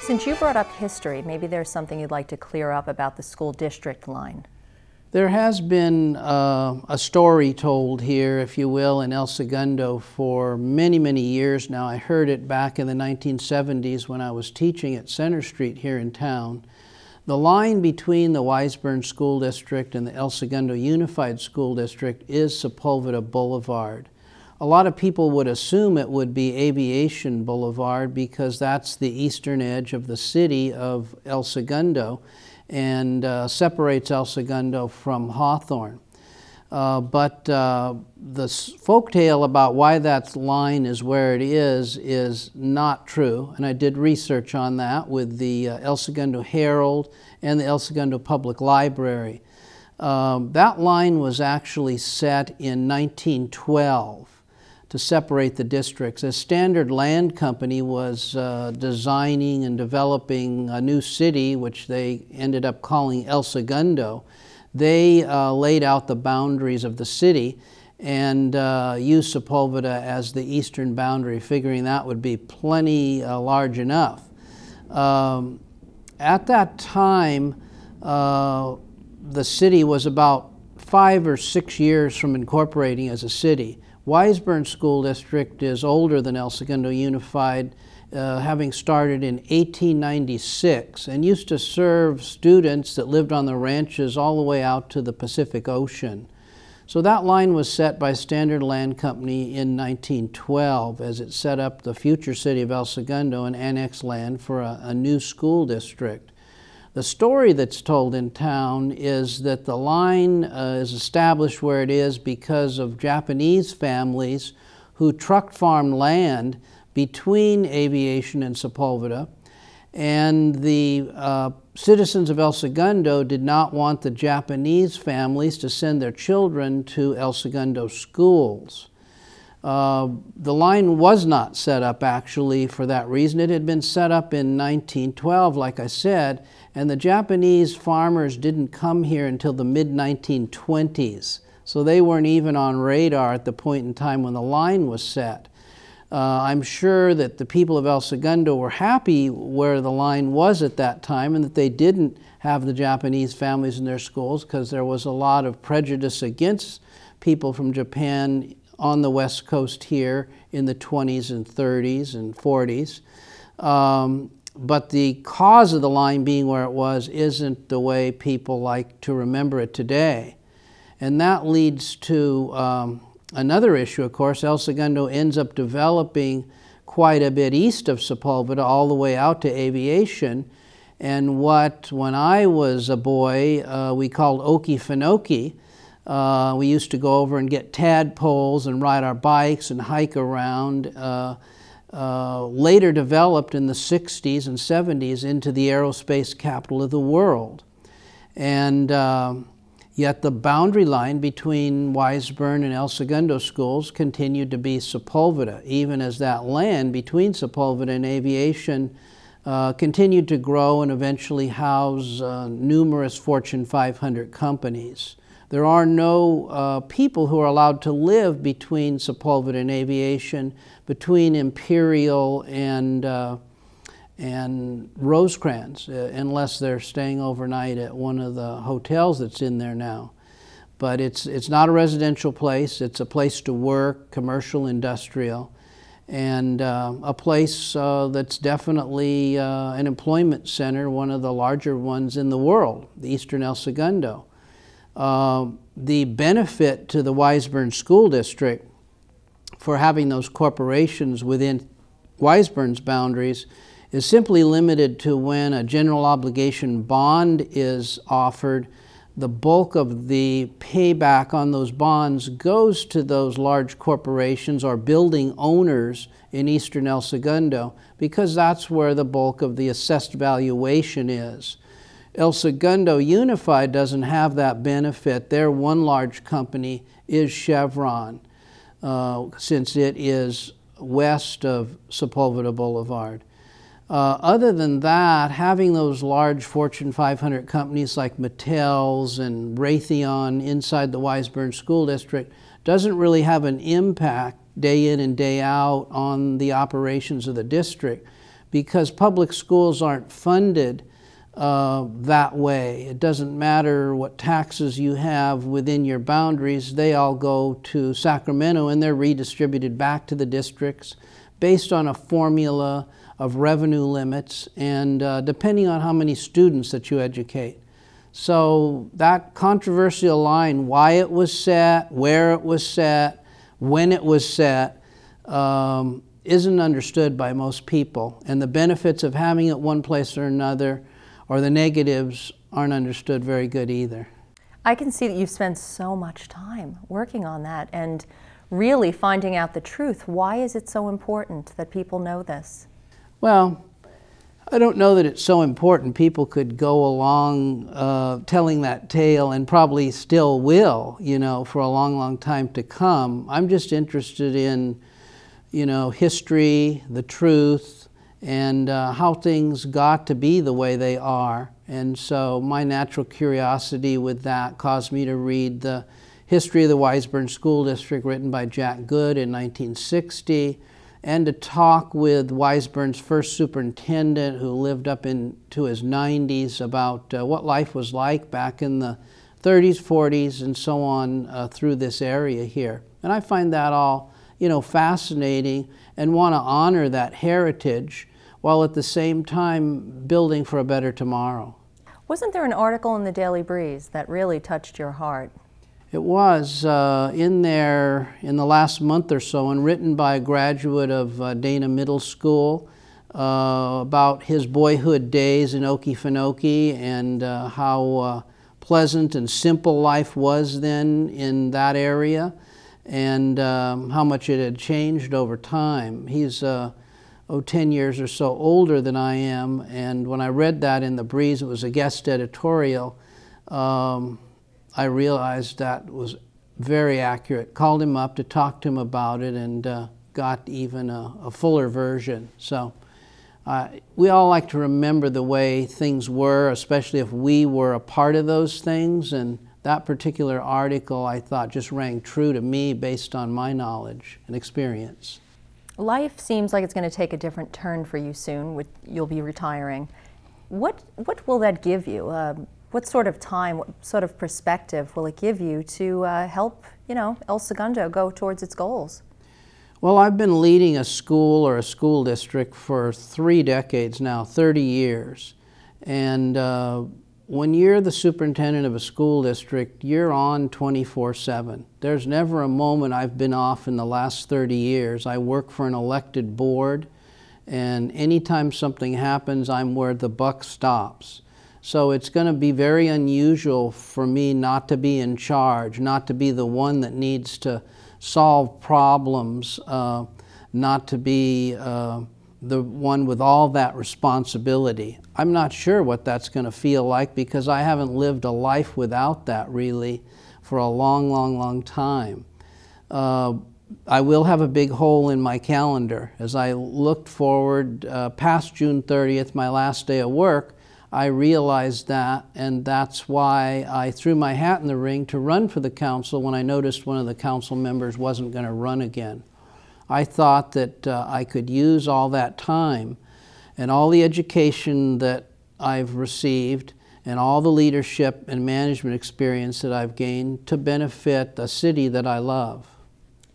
Since you brought up history, maybe there's something you'd like to clear up about the school district line. There has been a story told here, if you will, in El Segundo for many, many years now. I heard it back in the 1970s when I was teaching at Center Street here in town. The line between the Wiseburn School District and the El Segundo Unified School District is Sepulveda Boulevard. A lot of people would assume it would be Aviation Boulevard because that's the eastern edge of the city of El Segundo and separates El Segundo from Hawthorne. But the folktale about why that line is where it is not true. And I did research on that with the El Segundo Herald and the El Segundo Public Library. That line was actually set in 1912 to separate the districts. A Standard Land Company was designing and developing a new city, which they ended up calling El Segundo. They laid out the boundaries of the city and used Sepulveda as the eastern boundary, figuring that would be plenty large enough. At that time, the city was about 5 or 6 years from incorporating as a city. Wiseburn School District is older than El Segundo Unified, having started in 1896 and used to serve students that lived on the ranches all the way out to the Pacific Ocean. So that line was set by Standard Land Company in 1912 as it set up the future city of El Segundo and annexed land for a new school district. The story that's told in town is that the line is established where it is because of Japanese families who truck farmed land between Aviation and Sepulveda, and the citizens of El Segundo did not want the Japanese families to send their children to El Segundo schools. The line was not set up actually for that reason. It had been set up in 1912, like I said, and the Japanese farmers didn't come here until the mid-1920s. So they weren't even on radar at the point in time when the line was set. I'm sure that the people of El Segundo were happy where the line was at that time and that they didn't have the Japanese families in their schools because there was a lot of prejudice against people from Japan on the West Coast here in the 20s and 30s and 40s. But the cause of the line being where it was isn't the way people like to remember it today. And that leads to another issue, of course. El Segundo ends up developing quite a bit east of Sepulveda all the way out to Aviation. And what, when I was a boy, we called Okefenokee. We used to go over and get tadpoles and ride our bikes and hike around. Later developed in the 60s and 70s into the aerospace capital of the world. And yet the boundary line between Wiseburn and El Segundo schools continued to be Sepulveda, even as that land between Sepulveda and Aviation continued to grow and eventually house numerous Fortune 500 companies. There are no people who are allowed to live between Sepulveda and Aviation, between Imperial and Rosecrans, unless they're staying overnight at one of the hotels that's in there now. But it's not a residential place. It's a place to work, commercial, industrial, and a place that's definitely an employment center, one of the larger ones in the world, the Eastern El Segundo. The benefit to the Wiseburn School District for having those corporations within Wiseburn's boundaries is simply limited to when a general obligation bond is offered. The bulk of the payback on those bonds goes to those large corporations or building owners in Eastern El Segundo because that's where the bulk of the assessed valuation is. El Segundo Unified doesn't have that benefit. Their one large company is Chevron, since it is west of Sepulveda Boulevard. Other than that, having those large Fortune 500 companies like Mattel's and Raytheon inside the Wiseburn School District doesn't really have an impact day in and day out on the operations of the district because public schools aren't funded that way. It doesn't matter what taxes you have within your boundaries, they all go to Sacramento and they're redistributed back to the districts based on a formula of revenue limits and depending on how many students that you educate. So that controversial line, why it was set, where it was set, when it was set, isn't understood by most people. And the benefits of having it one place or another, or the negatives, aren't understood very good either. I can see that you've spent so much time working on that and really finding out the truth. Why is it so important that people know this? Well, I don't know that it's so important. People could go along telling that tale and probably still will, you know, for a long, long time to come. I'm just interested in, you know, history, the truth, and how things got to be the way they are. And so my natural curiosity with that caused me to read the history of the Wiseburn School District written by Jack Good in 1960, and to talk with Wiseburn's first superintendent, who lived up into his 90s, about what life was like back in the 30s, 40s, and so on through this area here. And I find that all, you know, fascinating and want to honor that heritage while at the same time building for a better tomorrow. Wasn't there an article in the Daily Breeze that really touched your heart? It was in there in the last month or so, and written by a graduate of Dana Middle School about his boyhood days in Okefenokee and how pleasant and simple life was then in that area, and how much it had changed over time. He's 10 years or so older than I am, and when I read that in the Breeze, it was a guest editorial, I realized that was very accurate. Called him up to talk to him about it and got even a fuller version. So we all like to remember the way things were, especially if we were a part of those things. And that particular article, I thought, just rang true to me based on my knowledge and experience. Life seems like it's going to take a different turn for you soon. You'll be retiring. What will that give you? What sort of time, what sort of perspective will it give you to help, you know, El Segundo go towards its goals? Well, I've been leading a school or a school district for 3 decades now, 30 years. And when you're the superintendent of a school district, you're on 24/7. There's never a moment I've been off in the last 30 years. I work for an elected board, and anytime something happens, I'm where the buck stops. So it's going to be very unusual for me not to be in charge, not to be the one that needs to solve problems, not to be the one with all that responsibility. I'm not sure what that's going to feel like because I haven't lived a life without that really for a long, long, long time. I will have a big hole in my calendar. As I looked forward past June 30th, my last day of work, I realized that, and that's why I threw my hat in the ring to run for the council when I noticed one of the council members wasn't going to run again. I thought that I could use all that time and all the education that I've received and all the leadership and management experience that I've gained to benefit a city that I love.